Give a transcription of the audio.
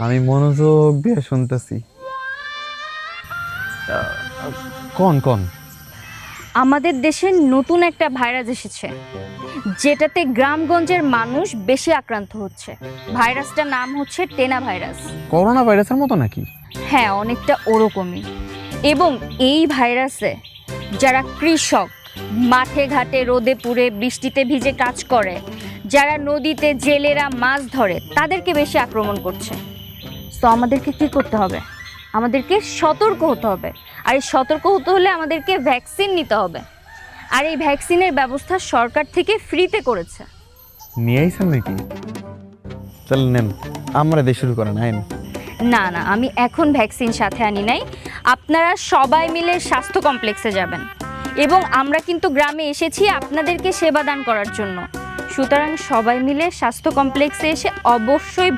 আমি মনোযোগ দিয়ে শুনতেছি। কোন কোন? আমাদের দেশে নতুন একটা ভাইরাস এসেছে, যেটাতে গ্রামগঞ্জের মানুষ বেশি আক্রান্ত হচ্ছে। ভাইরাসটার নাম হচ্ছে টেনা ভাইরাস। করোনা ভাইরাসের মতো নাকি? হ্যাঁ, অনেকটা ওরকমই। এবং এই ভাইরাসে যারা কৃষক, মাঠে ঘাটে রোদে পুড়ে বৃষ্টিতে ভিজে কাজ করে, যারা নদীতে জেলেরা মাছ ধরে, তাদেরকে বেশি আক্রমণ করছে। তো আমাদেরকে কি করতে হবে? আমাদেরকে সতর্ক হতে হবে। আর এই সতর্ক হতে হলে আমাদেরকে ভ্যাকসিন নিতে হবে। আর এই ভ্যাকসিনের ব্যবস্থা সরকার থেকে ফ্রিতে করেছে। নিয়ে আইছেন নাকি? চল নেন, আমরা দিয়ে শুরু করেন, আইন। না না, আমি এখন ভ্যাকসিন সাথে আনি নাই। আপনারা সবাই মিলে স্বাস্থ্য কমপ্লেক্সে যাবেন, এবং আমরা কিন্তু গ্রামে এসেছি আপনাদেরকে সেবা দান করার জন্য। সুতরাং সবাই মিলে স্বাস্থ্য কমপ্লেক্সে এসে অবশ্যই